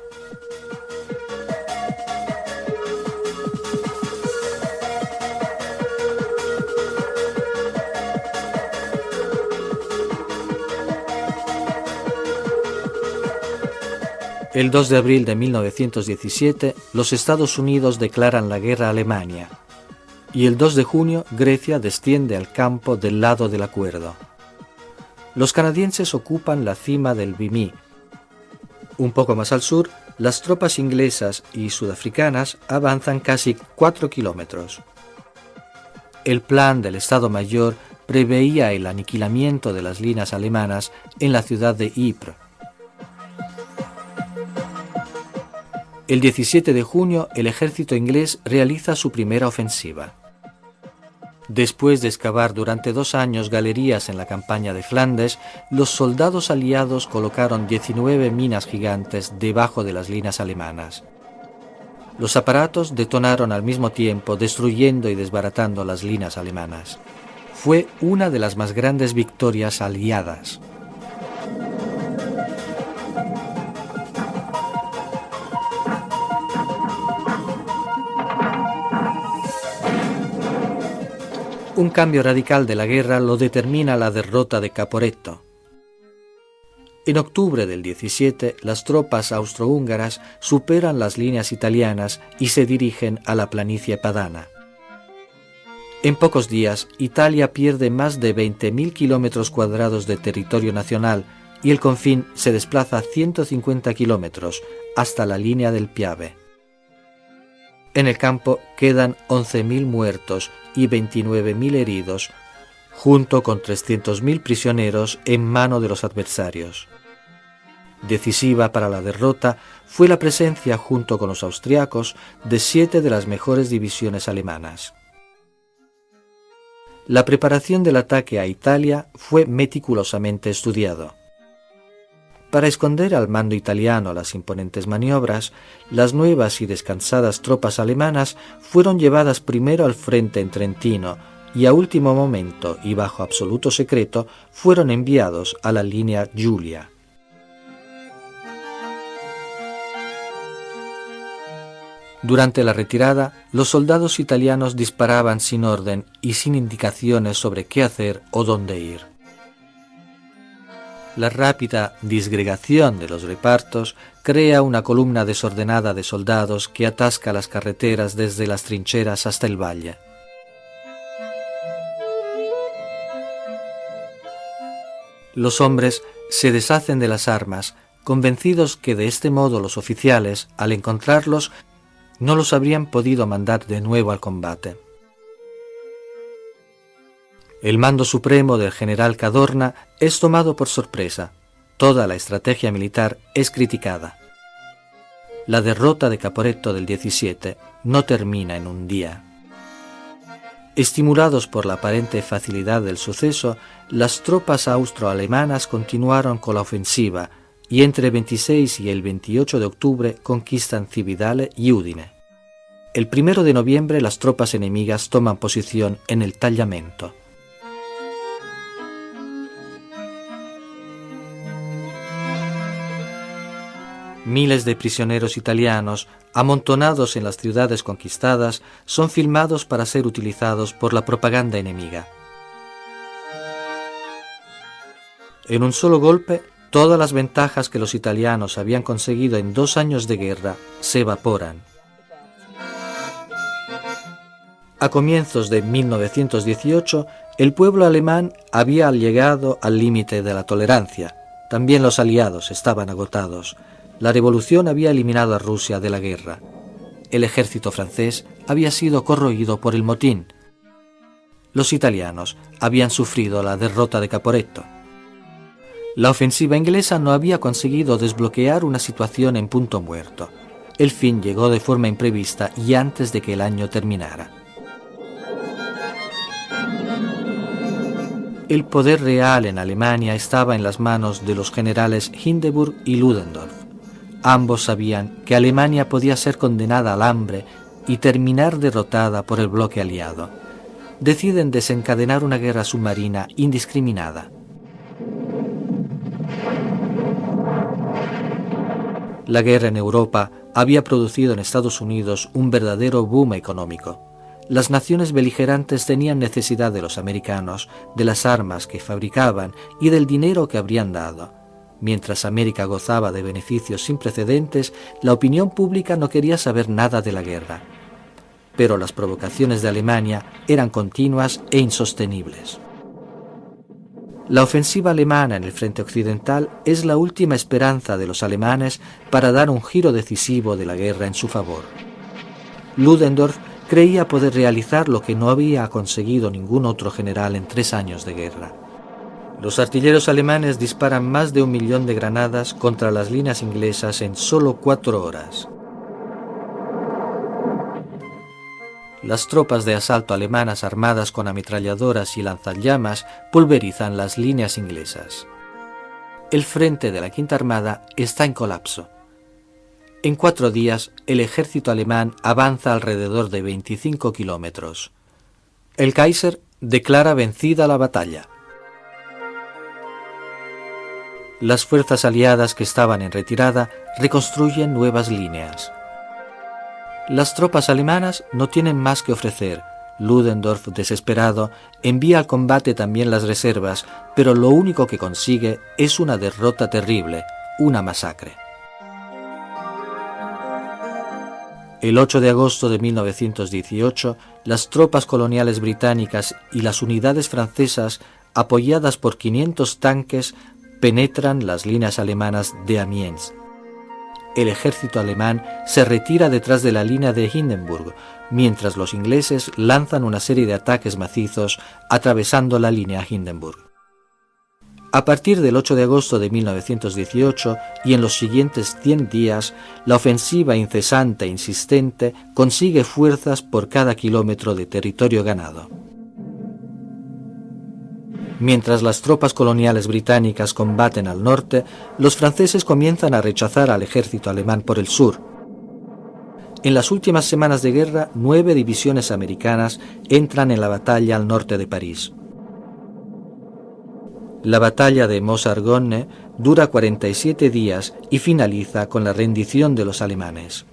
El 2 de abril de 1917, los Estados Unidos declaran la guerra a Alemania. Y el 2 de junio, Grecia desciende al campo del lado del acuerdo. Los canadienses ocupan la cima del Vimy. Un poco más al sur, las tropas inglesas y sudafricanas avanzan casi 4 kilómetros. El plan del Estado Mayor preveía el aniquilamiento de las líneas alemanas en la ciudad de Ypres. El 17 de junio, el ejército inglés realiza su primera ofensiva. Después de excavar durante 2 años galerías en la campaña de Flandes, los soldados aliados colocaron 19 minas gigantes debajo de las líneas alemanas. Los aparatos detonaron al mismo tiempo, destruyendo y desbaratando las líneas alemanas. Fue una de las más grandes victorias aliadas. Un cambio radical de la guerra lo determina la derrota de Caporetto. En octubre del 17, las tropas austrohúngaras superan las líneas italianas y se dirigen a la planicie padana. En pocos días, Italia pierde más de 20.000 kilómetros cuadrados de territorio nacional y el confín se desplaza 150 kilómetros hasta la línea del Piave. En el campo quedan 11.000 muertos y 29.000 heridos, junto con 300.000 prisioneros en mano de los adversarios. Decisiva para la derrota fue la presencia, junto con los austriacos, de 7 de las mejores divisiones alemanas. La preparación del ataque a Italia fue meticulosamente estudiado. Para esconder al mando italiano las imponentes maniobras, las nuevas y descansadas tropas alemanas fueron llevadas primero al frente en Trentino y a último momento y bajo absoluto secreto fueron enviados a la línea Giulia. Durante la retirada, los soldados italianos disparaban sin orden y sin indicaciones sobre qué hacer o dónde ir. La rápida disgregación de los repartos crea una columna desordenada de soldados que atasca las carreteras desde las trincheras hasta el valle. Los hombres se deshacen de las armas, convencidos que de este modo los oficiales, al encontrarlos, no los habrían podido mandar de nuevo al combate. El mando supremo del general Cadorna es tomado por sorpresa. Toda la estrategia militar es criticada. La derrota de Caporetto del 17 no termina en un día. Estimulados por la aparente facilidad del suceso, las tropas austroalemanas continuaron con la ofensiva y entre el 26 y el 28 de octubre conquistan Cividale y Udine. El 1 de noviembre las tropas enemigas toman posición en el Tagliamento. Miles de prisioneros italianos, amontonados en las ciudades conquistadas, son filmados para ser utilizados por la propaganda enemiga. En un solo golpe, todas las ventajas que los italianos habían conseguido en 2 años de guerra se evaporan. A comienzos de 1918, el pueblo alemán había llegado al límite de la tolerancia. También los aliados estaban agotados. La revolución había eliminado a Rusia de la guerra. El ejército francés había sido corroído por el motín. Los italianos habían sufrido la derrota de Caporetto. La ofensiva inglesa no había conseguido desbloquear una situación en punto muerto. El fin llegó de forma imprevista y antes de que el año terminara. El poder real en Alemania estaba en las manos de los generales Hindenburg y Ludendorff. Ambos sabían que Alemania podía ser condenada al hambre y terminar derrotada por el bloque aliado. Deciden desencadenar una guerra submarina indiscriminada. La guerra en Europa había producido en Estados Unidos un verdadero boom económico. Las naciones beligerantes tenían necesidad de los americanos, de las armas que fabricaban y del dinero que habrían dado. Mientras América gozaba de beneficios sin precedentes, la opinión pública no quería saber nada de la guerra. Pero las provocaciones de Alemania eran continuas e insostenibles. La ofensiva alemana en el frente occidental es la última esperanza de los alemanes para dar un giro decisivo de la guerra en su favor. Ludendorff creía poder realizar lo que no había conseguido ningún otro general en 3 años de guerra. Los artilleros alemanes disparan más de 1 millón de granadas contra las líneas inglesas en solo 4 horas. Las tropas de asalto alemanas armadas con ametralladoras y lanzallamas pulverizan las líneas inglesas. El frente de la Quinta Armada está en colapso. En 4 días, el ejército alemán avanza alrededor de 25 kilómetros. El Kaiser declara vencida la batalla. Las fuerzas aliadas que estaban en retirada reconstruyen nuevas líneas. Las tropas alemanas no tienen más que ofrecer. Ludendorff, desesperado, envía al combate también las reservas, pero lo único que consigue es una derrota terrible, una masacre. El 8 de agosto de 1918, las tropas coloniales británicas y las unidades francesas, apoyadas por 500 tanques, penetran las líneas alemanas de Amiens. El ejército alemán se retira detrás de la línea de Hindenburg, mientras los ingleses lanzan una serie de ataques macizos atravesando la línea Hindenburg. A partir del 8 de agosto de 1918 y en los siguientes 100 días, la ofensiva incesante e insistente consigue fuerzas por cada kilómetro de territorio ganado. Mientras las tropas coloniales británicas combaten al norte, los franceses comienzan a rechazar al ejército alemán por el sur. En las últimas semanas de guerra, 9 divisiones americanas entran en la batalla al norte de París. La batalla de Meuse-Argonne dura 47 días y finaliza con la rendición de los alemanes.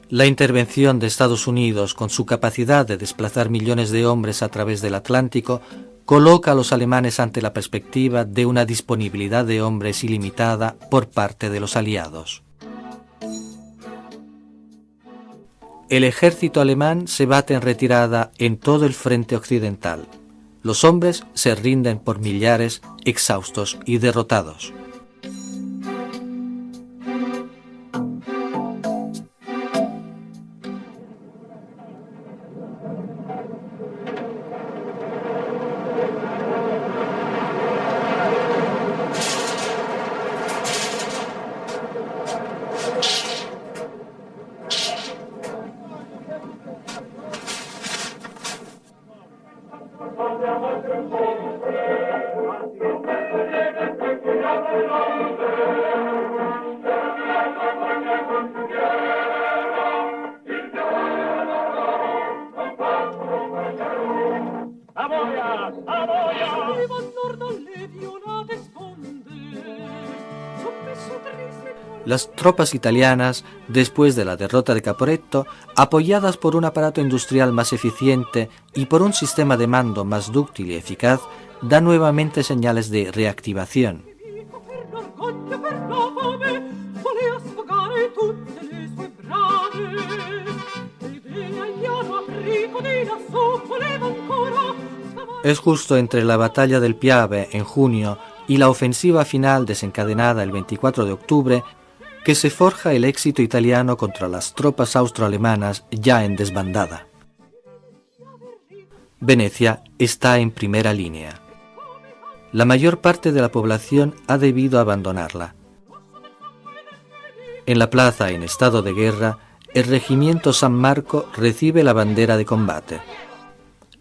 La intervención de Estados Unidos, con su capacidad de desplazar millones de hombres a través del Atlántico, coloca a los alemanes ante la perspectiva de una disponibilidad de hombres ilimitada por parte de los aliados. El ejército alemán se bate en retirada en todo el frente occidental. Los hombres se rinden por millares, exhaustos y derrotados. Las tropas italianas, después de la derrota de Caporetto, apoyadas por un aparato industrial más eficiente y por un sistema de mando más dúctil y eficaz, dan nuevamente señales de reactivación. Es justo entre la batalla del Piave en junio y la ofensiva final desencadenada el 24 de octubre que se forja el éxito italiano contra las tropas austroalemanas ya en desbandada. Venecia está en primera línea. La mayor parte de la población ha debido abandonarla. En la plaza en estado de guerra, el regimiento San Marco recibe la bandera de combate.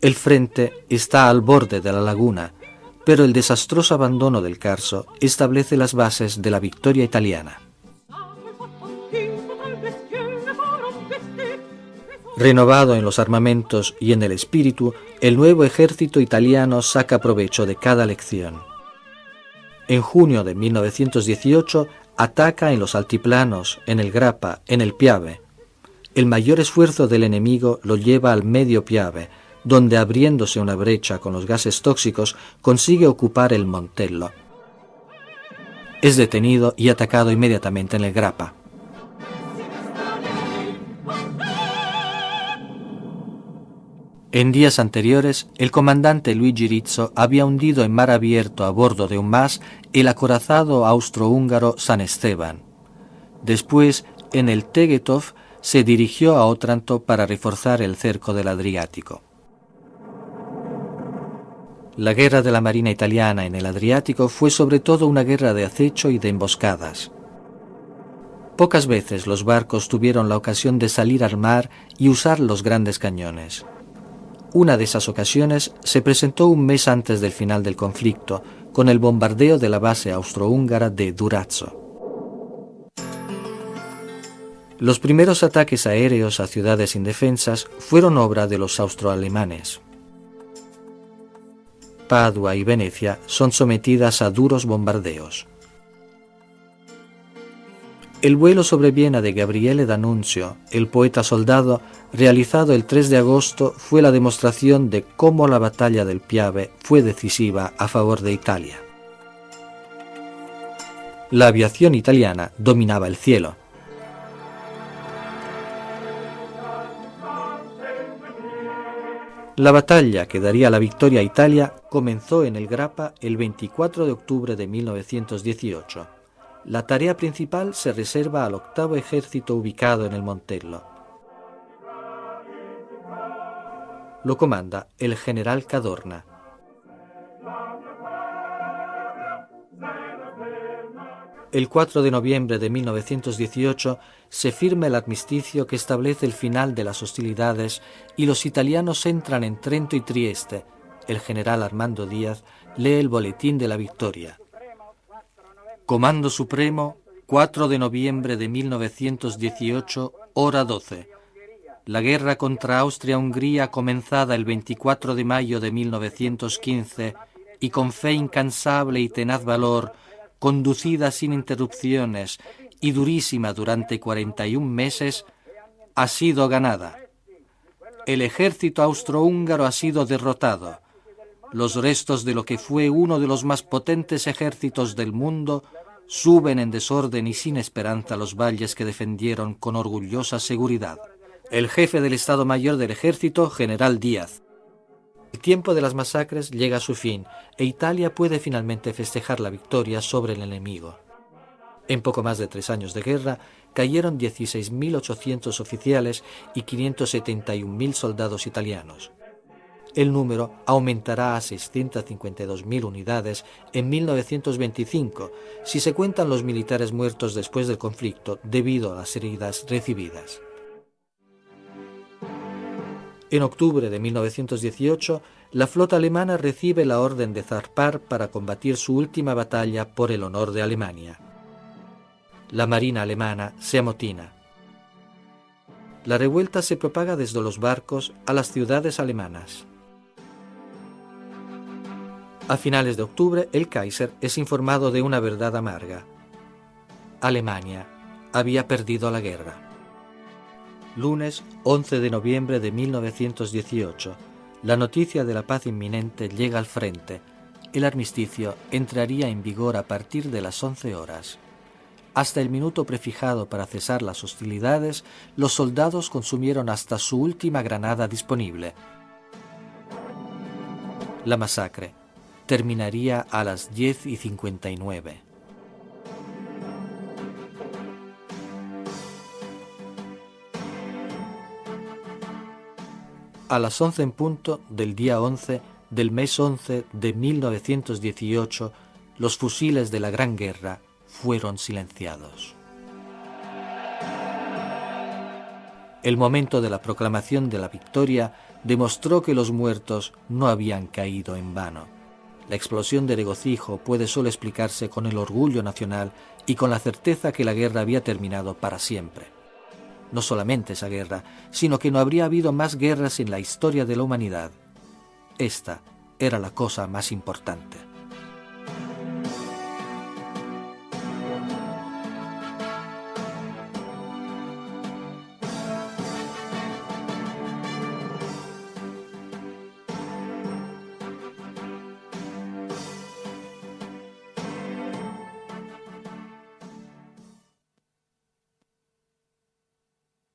El frente está al borde de la laguna, pero el desastroso abandono del Carso establece las bases de la victoria italiana. Renovado en los armamentos y en el espíritu, el nuevo ejército italiano saca provecho de cada lección. En junio de 1918 ataca en los altiplanos, en el Grappa, en el Piave. El mayor esfuerzo del enemigo lo lleva al medio Piave, donde abriéndose una brecha con los gases tóxicos consigue ocupar el Montello. Es detenido y atacado inmediatamente en el Grappa. En días anteriores, el comandante Luigi Rizzo había hundido en mar abierto a bordo de un más el acorazado austrohúngaro San Esteban. Después, en el Tegetov, se dirigió a Otranto para reforzar el cerco del Adriático. La guerra de la Marina italiana en el Adriático fue sobre todo una guerra de acecho y de emboscadas. Pocas veces los barcos tuvieron la ocasión de salir al mar y usar los grandes cañones. Una de esas ocasiones se presentó un mes antes del final del conflicto, con el bombardeo de la base austrohúngara de Durazzo. Los primeros ataques aéreos a ciudades indefensas fueron obra de los austroalemanes. Padua y Venecia son sometidas a duros bombardeos. El vuelo sobre Viena de Gabriele D'Annunzio, el poeta soldado, realizado el 3 de agosto, fue la demostración de cómo la batalla del Piave fue decisiva a favor de Italia. La aviación italiana dominaba el cielo. La batalla que daría la victoria a Italia comenzó en el Grappa el 24 de octubre de 1918. La tarea principal se reserva al octavo ejército ubicado en el Montello. Lo comanda el general Cadorna. El 4 de noviembre de 1918 se firma el armisticio que establece el final de las hostilidades y los italianos entran en Trento y Trieste. El general Armando Díaz lee el boletín de la victoria. Comando Supremo, 4 de noviembre de 1918, hora 12. La guerra contra Austria-Hungría, comenzada el 24 de mayo de 1915 y con fe incansable y tenaz valor, conducida sin interrupciones y durísima durante 41 meses, ha sido ganada. El ejército austrohúngaro ha sido derrotado. Los restos de lo que fue uno de los más potentes ejércitos del mundo suben en desorden y sin esperanza los valles que defendieron con orgullosa seguridad. El jefe del Estado Mayor del Ejército, general Díaz. El tiempo de las masacres llega a su fin e Italia puede finalmente festejar la victoria sobre el enemigo. En poco más de 3 años de guerra, cayeron 16.800 oficiales y 571.000 soldados italianos. El número aumentará a 652.000 unidades en 1925, si se cuentan los militares muertos después del conflicto debido a las heridas recibidas. En octubre de 1918, la flota alemana recibe la orden de zarpar para combatir su última batalla por el honor de Alemania. La marina alemana se amotina. La revuelta se propaga desde los barcos a las ciudades alemanas. A finales de octubre, el Kaiser es informado de una verdad amarga. Alemania había perdido la guerra. Lunes 11 de noviembre de 1918. La noticia de la paz inminente llega al frente. El armisticio entraría en vigor a partir de las 11 horas. Hasta el minuto prefijado para cesar las hostilidades, los soldados consumieron hasta su última granada disponible. La masacre terminaría a las 10:59. A las 11 en punto del día 11 del mes 11 de 1918, los fusiles de la Gran Guerra fueron silenciados. El momento de la proclamación de la victoria demostró que los muertos no habían caído en vano. La explosión de regocijo puede solo explicarse con el orgullo nacional y con la certeza que la guerra había terminado para siempre. No solamente esa guerra, sino que no habría habido más guerras en la historia de la humanidad. Esta era la cosa más importante.